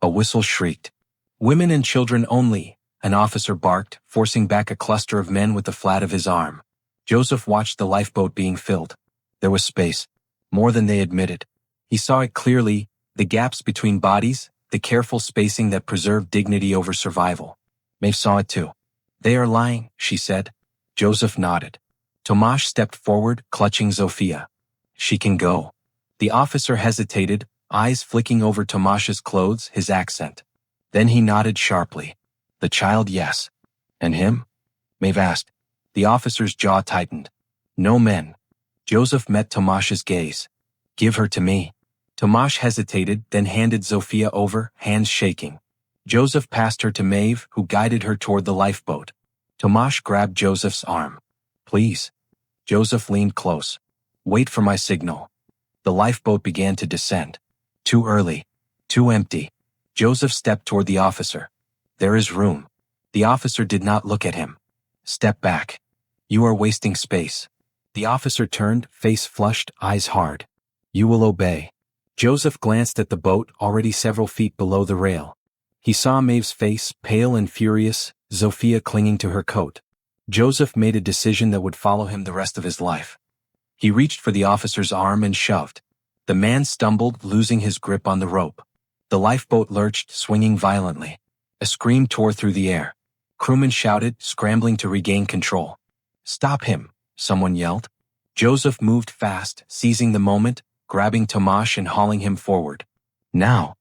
A whistle shrieked. "Women and children only," an officer barked, forcing back a cluster of men with the flat of his arm. Joseph watched the lifeboat being filled. There was space. More than they admitted. He saw it clearly, the gaps between bodies, the careful spacing that preserved dignity over survival. Maeve saw it too. "They are lying," she said. Joseph nodded. Tomasz stepped forward, clutching Zofia. "She can go." The officer hesitated, eyes flicking over Tomasz's clothes, his accent. Then he nodded sharply. "The child, yes." "And him?" Maeve asked. The officer's jaw tightened. "No men." Joseph met Tomasz's gaze. "Give her to me." Tomasz hesitated, then handed Zofia over, hands shaking. Joseph passed her to Maeve, who guided her toward the lifeboat. Tomasz grabbed Joseph's arm. "Please." Joseph leaned close. "Wait for my signal." The lifeboat began to descend. Too early. Too empty. Joseph stepped toward the officer. "There is room." The officer did not look at him. "Step back. You are wasting space." The officer turned, face flushed, eyes hard. "You will obey." Joseph glanced at the boat, already several feet below the rail. He saw Maeve's face, pale and furious, Zofia clinging to her coat. Joseph made a decision that would follow him the rest of his life. He reached for the officer's arm and shoved. The man stumbled, losing his grip on the rope. The lifeboat lurched, swinging violently. A scream tore through the air. Crewmen shouted, scrambling to regain control. "Stop him," someone yelled. Joseph moved fast, seizing the moment, grabbing Tomasz and hauling him forward. "Now."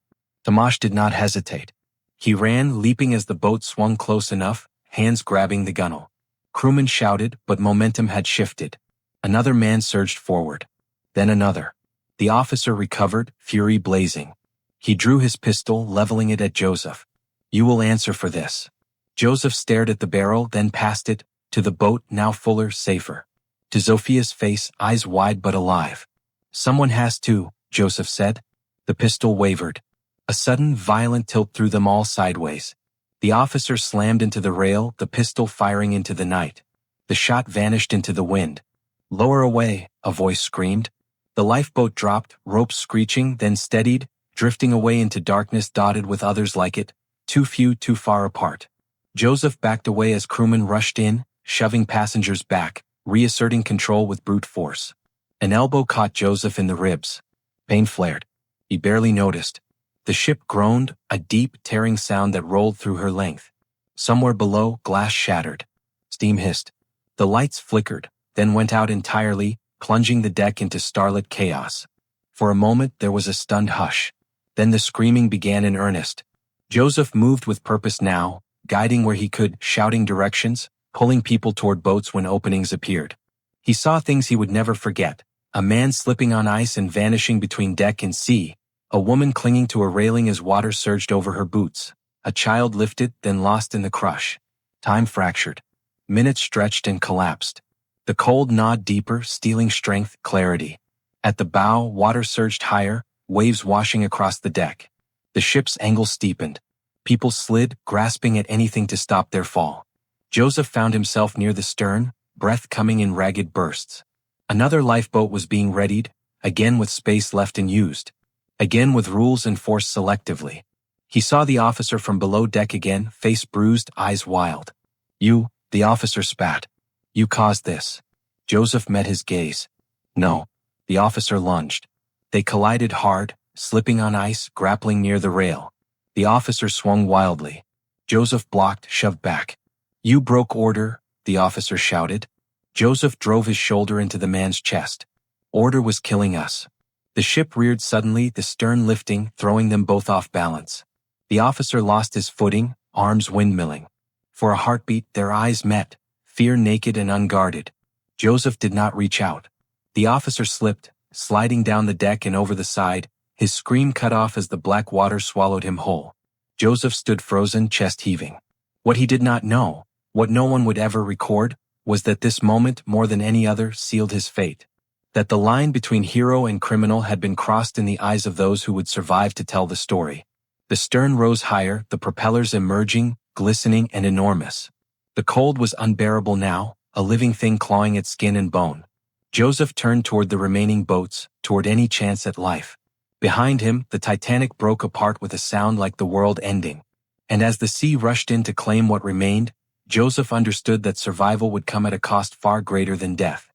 Tomasz did not hesitate. He ran, leaping as the boat swung close enough, hands grabbing the gunwale. Crewmen shouted, but momentum had shifted. Another man surged forward. Then another. The officer recovered, fury blazing. He drew his pistol, leveling it at Joseph. "You will answer for this." Joseph stared at the barrel, then past it, to the boat, now fuller, safer. To Zofia's face, eyes wide but alive. "Someone has to," Joseph said. The pistol wavered. A sudden, violent tilt threw them all sideways. The officer slammed into the rail, the pistol firing into the night. The shot vanished into the wind. "Lower away," a voice screamed. The lifeboat dropped, ropes screeching, then steadied, drifting away into darkness dotted with others like it, too few, too far apart. Joseph backed away as crewmen rushed in, shoving passengers back, reasserting control with brute force. An elbow caught Joseph in the ribs. Pain flared. He barely noticed. The ship groaned, a deep, tearing sound that rolled through her length. Somewhere below, glass shattered. Steam hissed. The lights flickered, then went out entirely, plunging the deck into starlit chaos. For a moment there was a stunned hush. Then the screaming began in earnest. Joseph moved with purpose now, guiding where he could, shouting directions, pulling people toward boats when openings appeared. He saw things he would never forget. A man slipping on ice and vanishing between deck and sea. A woman clinging to a railing as water surged over her boots. A child lifted, then lost in the crush. Time fractured. Minutes stretched and collapsed. The cold gnawed deeper, stealing strength, clarity. At the bow, water surged higher, waves washing across the deck. The ship's angle steepened. People slid, grasping at anything to stop their fall. Joseph found himself near the stern, breath coming in ragged bursts. Another lifeboat was being readied, again with space left unused. Again with rules enforced selectively. He saw the officer from below deck again, face bruised, eyes wild. "You," the officer spat. "You caused this." Joseph met his gaze. "No." The officer lunged. They collided hard, slipping on ice, grappling near the rail. The officer swung wildly. Joseph blocked, shoved back. "You broke order," the officer shouted. Joseph drove his shoulder into the man's chest. Order was killing us. The ship reared suddenly, the stern lifting, throwing them both off balance. The officer lost his footing, arms windmilling. For a heartbeat, their eyes met, fear naked and unguarded. Joseph did not reach out. The officer slipped, sliding down the deck and over the side, his scream cut off as the black water swallowed him whole. Joseph stood frozen, chest heaving. What he did not know, what no one would ever record, was that this moment, more than any other, sealed his fate. That the line between hero and criminal had been crossed in the eyes of those who would survive to tell the story. The stern rose higher, the propellers emerging, glistening and enormous. The cold was unbearable now, a living thing clawing at skin and bone. Joseph turned toward the remaining boats, toward any chance at life. Behind him, the Titanic broke apart with a sound like the world ending. And as the sea rushed in to claim what remained, Joseph understood that survival would come at a cost far greater than death.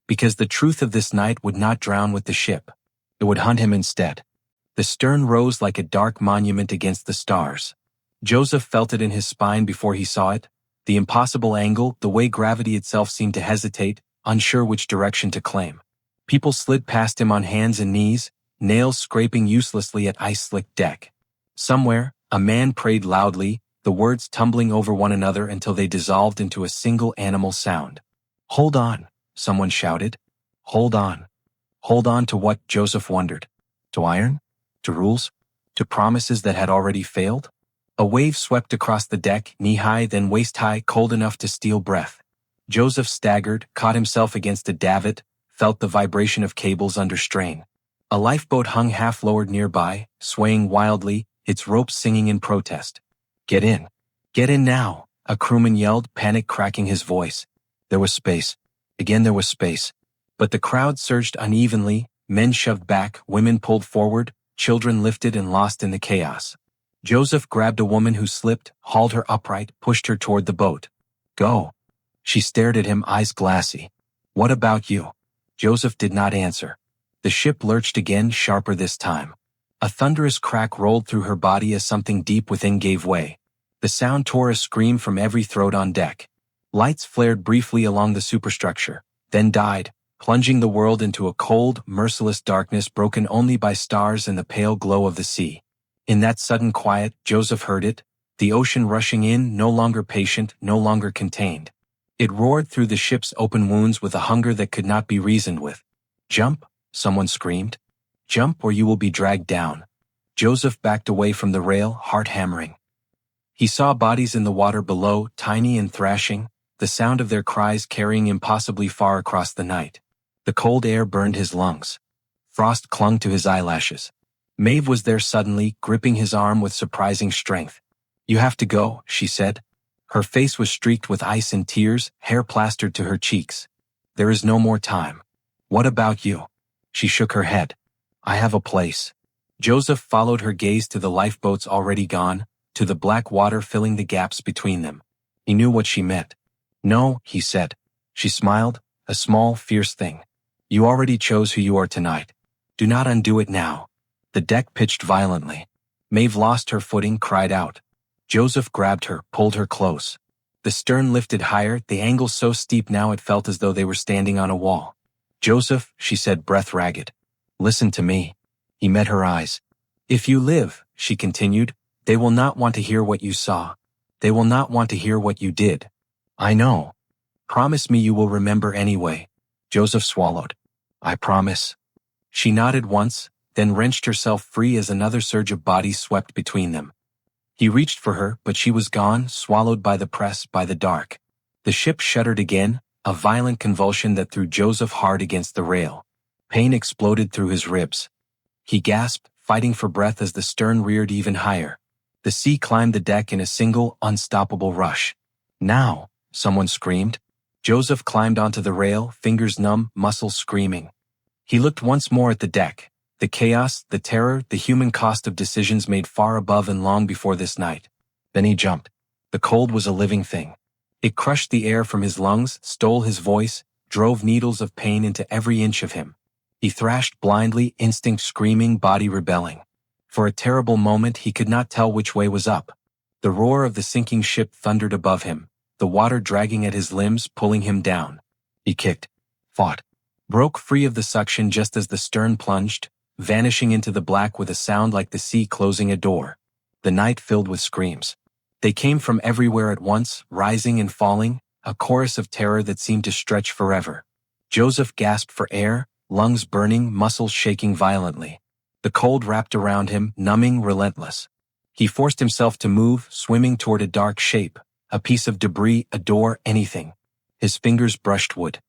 Because the truth of this night would not drown with the ship. It would hunt him instead. The stern rose like a dark monument against the stars. Joseph felt it in his spine before he saw it, the impossible angle, the way gravity itself seemed to hesitate, unsure which direction to claim. People slid past him on hands and knees, nails scraping uselessly at ice-slick deck. Somewhere, a man prayed loudly, the words tumbling over one another until they dissolved into a single animal sound. "Hold on," someone shouted. "Hold on." Hold on to what, Joseph wondered. To iron? To rules? To promises that had already failed? A wave swept across the deck, knee-high then waist-high, cold enough to steal breath. Joseph staggered, caught himself against a davit, felt the vibration of cables under strain. A lifeboat hung half-lowered nearby, swaying wildly, its ropes singing in protest. "Get in. Get in now," a crewman yelled, panic cracking his voice. There was space. Again there was space. But the crowd surged unevenly, men shoved back, women pulled forward, children lifted and lost in the chaos. Joseph grabbed a woman who slipped, hauled her upright, pushed her toward the boat. "Go." She stared at him, eyes glassy. "What about you?" Joseph did not answer. The ship lurched again, sharper this time. A thunderous crack rolled through her body as something deep within gave way. The sound tore a scream from every throat on deck. Lights flared briefly along the superstructure, then died, plunging the world into a cold, merciless darkness broken only by stars and the pale glow of the sea. In that sudden quiet, Joseph heard it, the ocean rushing in, no longer patient, no longer contained. It roared through the ship's open wounds with a hunger that could not be reasoned with. "Jump," someone screamed. "Jump or you will be dragged down." Joseph backed away from the rail, heart hammering. He saw bodies in the water below, tiny and thrashing, the sound of their cries carrying impossibly far across the night. The cold air burned his lungs. Frost clung to his eyelashes. Maeve was there suddenly, gripping his arm with surprising strength. "You have to go," she said. Her face was streaked with ice and tears, hair plastered to her cheeks. "There is no more time." "What about you?" She shook her head. "I have a place." Joseph followed her gaze to the lifeboats already gone, to the black water filling the gaps between them. He knew what she meant. "No," he said. She smiled, a small, fierce thing. "You already chose who you are tonight. Do not undo it now." The deck pitched violently. Maeve lost her footing, cried out. Joseph grabbed her, pulled her close. The stern lifted higher, the angle so steep now it felt as though they were standing on a wall. Joseph, she said, breath ragged. Listen to me. He met her eyes. If you live, she continued, they will not want to hear what you saw. They will not want to hear what you did. I know. Promise me you will remember anyway. Joseph swallowed. I promise. She nodded once, then wrenched herself free as another surge of bodies swept between them. He reached for her, but she was gone, swallowed by the press, by the dark. The ship shuddered again, a violent convulsion that threw Joseph hard against the rail. Pain exploded through his ribs. He gasped, fighting for breath as the stern reared even higher. The sea climbed the deck in a single, unstoppable rush. Now, someone screamed. Joseph climbed onto the rail, fingers numb, muscles screaming. He looked once more at the deck. The chaos, the terror, the human cost of decisions made far above and long before this night. Then he jumped. The cold was a living thing. It crushed the air from his lungs, stole his voice, drove needles of pain into every inch of him. He thrashed blindly, instinct screaming, body rebelling. For a terrible moment he could not tell which way was up. The roar of the sinking ship thundered above him, the water dragging at his limbs, pulling him down. He kicked, fought, broke free of the suction just as the stern plunged, vanishing into the black with a sound like the sea closing a door. The night filled with screams. They came from everywhere at once, rising and falling, a chorus of terror that seemed to stretch forever. Joseph gasped for air, lungs burning, muscles shaking violently. The cold wrapped around him, numbing, relentless. He forced himself to move, swimming toward a dark shape, a piece of debris, a door, anything. His fingers brushed wood.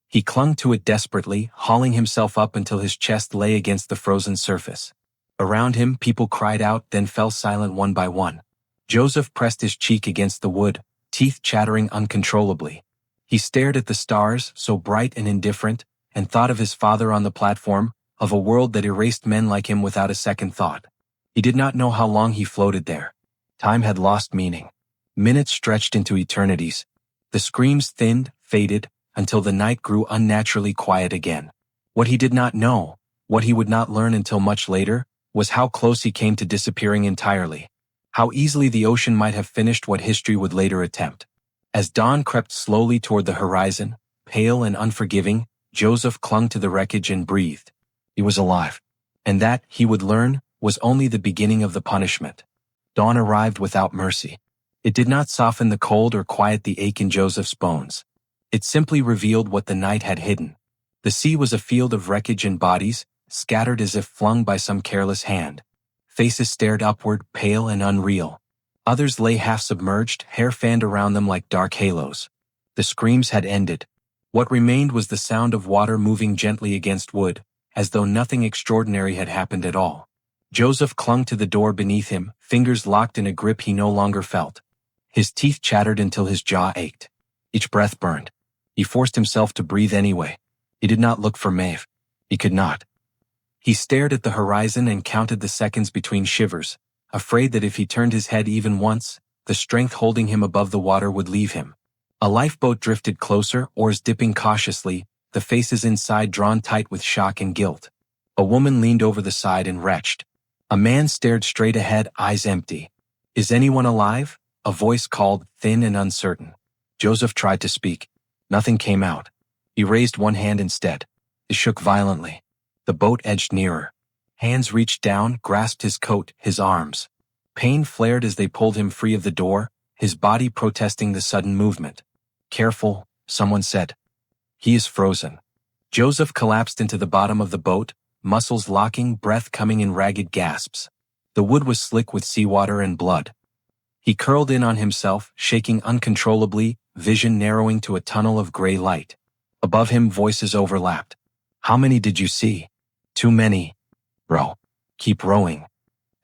He clung to it desperately, hauling himself up until his chest lay against the frozen surface. Around him, people cried out, then fell silent one by one. Joseph pressed his cheek against the wood, teeth chattering uncontrollably. He stared at the stars, so bright and indifferent, and thought of his father on the platform, of a world that erased men like him without a second thought. He did not know how long he floated there. Time had lost meaning. Minutes stretched into eternities. The screams thinned, faded, until the night grew unnaturally quiet again. What he did not know, what he would not learn until much later, was how close he came to disappearing entirely. How easily the ocean might have finished what history would later attempt. As dawn crept slowly toward the horizon, pale and unforgiving, Joseph clung to the wreckage and breathed. He was alive. And that, he would learn, was only the beginning of the punishment. Dawn arrived without mercy. It did not soften the cold or quiet the ache in Joseph's bones. It simply revealed what the night had hidden. The sea was a field of wreckage and bodies, scattered as if flung by some careless hand. Faces stared upward, pale and unreal. Others lay half submerged, hair fanned around them like dark halos. The screams had ended. What remained was the sound of water moving gently against wood, as though nothing extraordinary had happened at all. Joseph clung to the door beneath him, fingers locked in a grip he no longer felt. His teeth chattered until his jaw ached. Each breath burned. He forced himself to breathe anyway. He did not look for Maeve. He could not. He stared at the horizon and counted the seconds between shivers, afraid that if he turned his head even once, the strength holding him above the water would leave him. A lifeboat drifted closer, oars dipping cautiously, the faces inside drawn tight with shock and guilt. A woman leaned over the side and retched. A man stared straight ahead, eyes empty. Is anyone alive? A voice called, thin and uncertain. Joseph tried to speak. Nothing came out. He raised one hand instead. It shook violently. The boat edged nearer. Hands reached down, grasped his coat, his arms. Pain flared as they pulled him free of the door, his body protesting the sudden movement. Careful, someone said. He is frozen. Joseph collapsed into the bottom of the boat, muscles locking, breath coming in ragged gasps. The wood was slick with seawater and blood. He curled in on himself, shaking uncontrollably, vision narrowing to a tunnel of gray light. Above him, voices overlapped. How many did you see? Too many. Row. Keep rowing.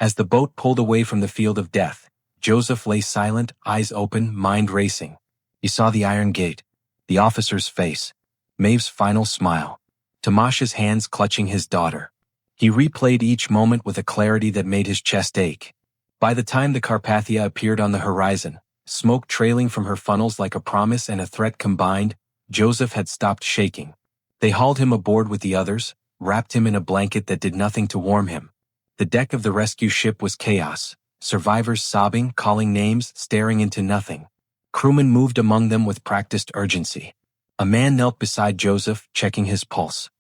As the boat pulled away from the field of death, Joseph lay silent, eyes open, mind racing. He saw the iron gate, the officer's face, Maeve's final smile, Tamasha's hands clutching his daughter. He replayed each moment with a clarity that made his chest ache. By the time the Carpathia appeared on the horizon, smoke trailing from her funnels like a promise and a threat combined, Joseph had stopped shaking. They hauled him aboard with the others, wrapped him in a blanket that did nothing to warm him. The deck of the rescue ship was chaos, survivors sobbing, calling names, staring into nothing. Crewmen moved among them with practiced urgency. A man knelt beside Joseph, checking his pulse.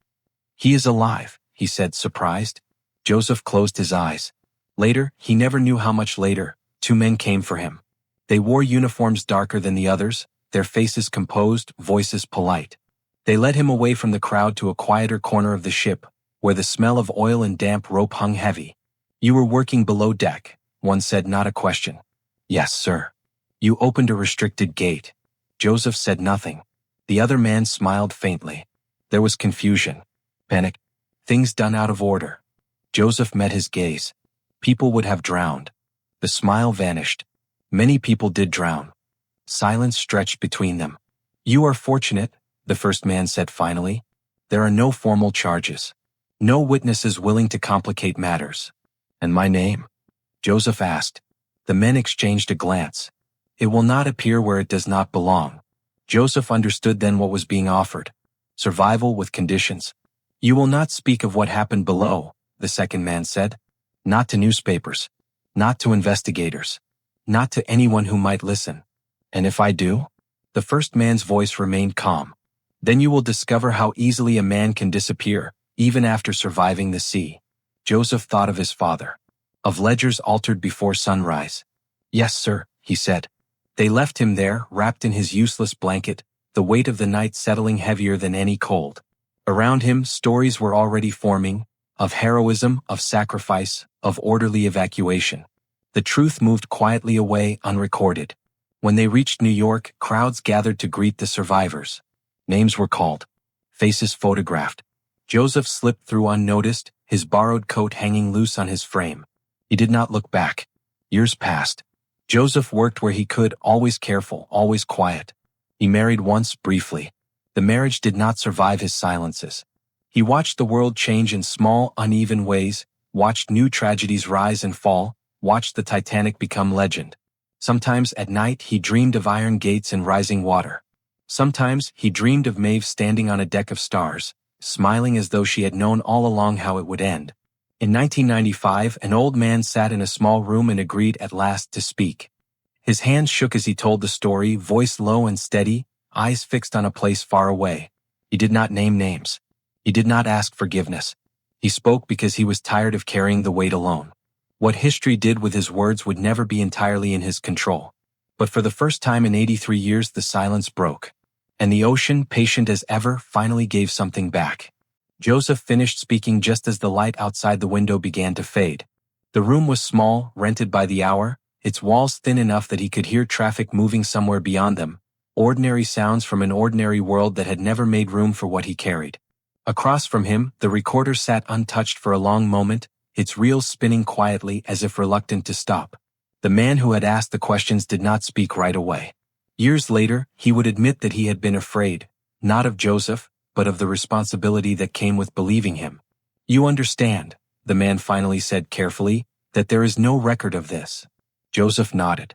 "He is alive," he said, surprised. Joseph closed his eyes. Later, he never knew how much later, two men came for him. They wore uniforms darker than the others, their faces composed, voices polite. They led him away from the crowd to a quieter corner of the ship, where the smell of oil and damp rope hung heavy. "You were working below deck," one said, not a question. "Yes, sir." "You opened a restricted gate." Joseph said nothing. The other man smiled faintly. There was confusion. Panic. Things done out of order. Joseph met his gaze. People would have drowned. The smile vanished. Many people did drown. Silence stretched between them. "You are fortunate," the first man said finally. "There are no formal charges. No witnesses willing to complicate matters." "And my name?" Joseph asked. The men exchanged a glance. "It will not appear where it does not belong." Joseph understood then what was being offered. Survival with conditions. "You will not speak of what happened below," the second man said. "Not to newspapers. Not to investigators. Not to anyone who might listen." "And if I do?" The first man's voice remained calm. "Then you will discover how easily a man can disappear, even after surviving the sea." Joseph thought of his father. Of ledgers altered before sunrise. "Yes, sir," he said. They left him there, wrapped in his useless blanket, the weight of the night settling heavier than any cold. Around him, stories were already forming, of heroism, of sacrifice, of orderly evacuation. The truth moved quietly away, unrecorded. When they reached New York, crowds gathered to greet the survivors. Names were called. Faces photographed. Joseph slipped through unnoticed, his borrowed coat hanging loose on his frame. He did not look back. Years passed. Joseph worked where he could, always careful, always quiet. He married once, briefly. The marriage did not survive his silences. He watched the world change in small, uneven ways, watched new tragedies rise and fall, watched the Titanic become legend. Sometimes at night he dreamed of iron gates and rising water. Sometimes he dreamed of Maeve standing on a deck of stars, smiling as though she had known all along how it would end. In 1995, an old man sat in a small room and agreed at last to speak. His hands shook as he told the story, voice low and steady, eyes fixed on a place far away. He did not name names. He did not ask forgiveness. He spoke because he was tired of carrying the weight alone. What history did with his words would never be entirely in his control. But for the first time in 83 years the silence broke. And the ocean, patient as ever, finally gave something back. Joseph finished speaking just as the light outside the window began to fade. The room was small, rented by the hour, its walls thin enough that he could hear traffic moving somewhere beyond them, ordinary sounds from an ordinary world that had never made room for what he carried. Across from him, the recorder sat untouched for a long moment, its reels spinning quietly as if reluctant to stop. The man who had asked the questions did not speak right away. Years later, he would admit that he had been afraid, not of Joseph, but of the responsibility that came with believing him. "You understand," the man finally said carefully, "that there is no record of this." Joseph nodded.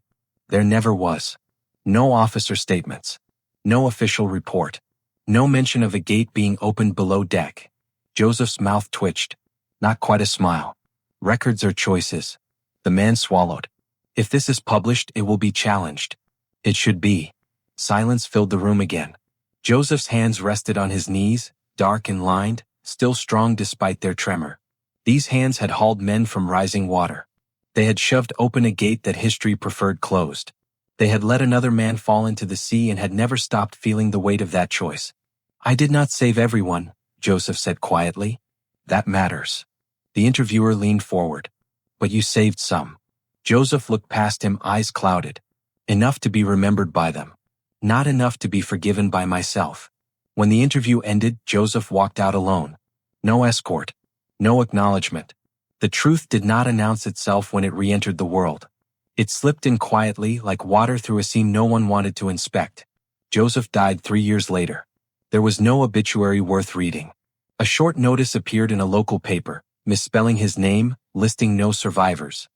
There never was. No officer statements. No official report. No mention of a gate being opened below deck. Joseph's mouth twitched. Not quite a smile. Records are choices. The man swallowed. If this is published, it will be challenged. It should be. Silence filled the room again. Joseph's hands rested on his knees, dark and lined, still strong despite their tremor. These hands had hauled men from rising water. They had shoved open a gate that history preferred closed. They had let another man fall into the sea and had never stopped feeling the weight of that choice. "I did not save everyone," Joseph said quietly. "That matters." The interviewer leaned forward. "But you saved some." Joseph looked past him, eyes clouded. "Enough to be remembered by them. Not enough to be forgiven by myself." When the interview ended, Joseph walked out alone. No escort. No acknowledgement. The truth did not announce itself when it re-entered the world. It slipped in quietly, like water through a seam no one wanted to inspect. Joseph died 3 years later. There was no obituary worth reading. A short notice appeared in a local paper, misspelling his name, listing no survivors.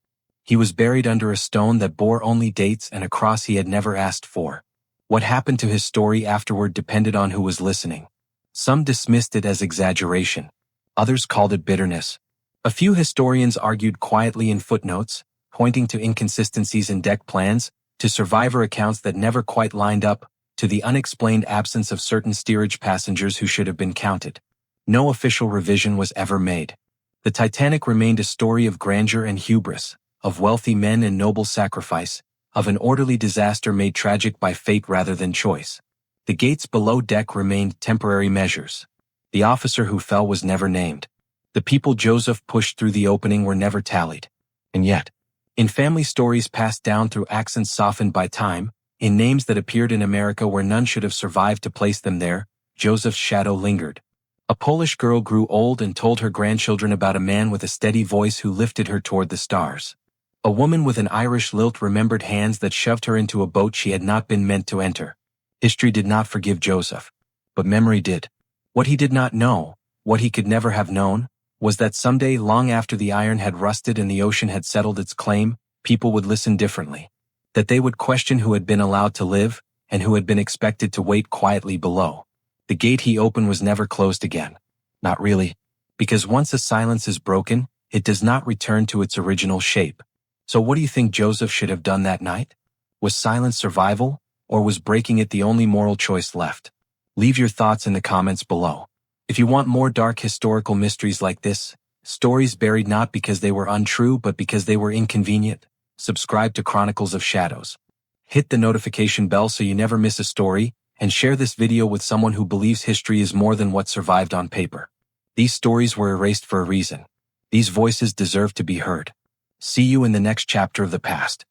He was buried under a stone that bore only dates and a cross he had never asked for. What happened to his story afterward depended on who was listening. Some dismissed it as exaggeration. Others called it bitterness. A few historians argued quietly in footnotes, pointing to inconsistencies in deck plans, to survivor accounts that never quite lined up, to the unexplained absence of certain steerage passengers who should have been counted. No official revision was ever made. The Titanic remained a story of grandeur and hubris, of wealthy men and noble sacrifice, of an orderly disaster made tragic by fate rather than choice. The gates below deck remained temporary measures. The officer who fell was never named. The people Joseph pushed through the opening were never tallied. And yet, in family stories passed down through accents softened by time, in names that appeared in America where none should have survived to place them there, Joseph's shadow lingered. A Polish girl grew old and told her grandchildren about a man with a steady voice who lifted her toward the stars. A woman with an Irish lilt remembered hands that shoved her into a boat she had not been meant to enter. History did not forgive Joseph, but memory did. What he did not know, what he could never have known, was that someday, long after the iron had rusted and the ocean had settled its claim, people would listen differently. That they would question who had been allowed to live, and who had been expected to wait quietly below. The gate he opened was never closed again. Not really. Because once a silence is broken, it does not return to its original shape. So what do you think Joseph should have done that night? Was silence survival, or was breaking it the only moral choice left? Leave your thoughts in the comments below. If you want more dark historical mysteries like this, stories buried not because they were untrue but because they were inconvenient, subscribe to Chronicles of Shadows. Hit the notification bell so you never miss a story, and share this video with someone who believes history is more than what survived on paper. These stories were erased for a reason. These voices deserve to be heard. See you in the next chapter of the past.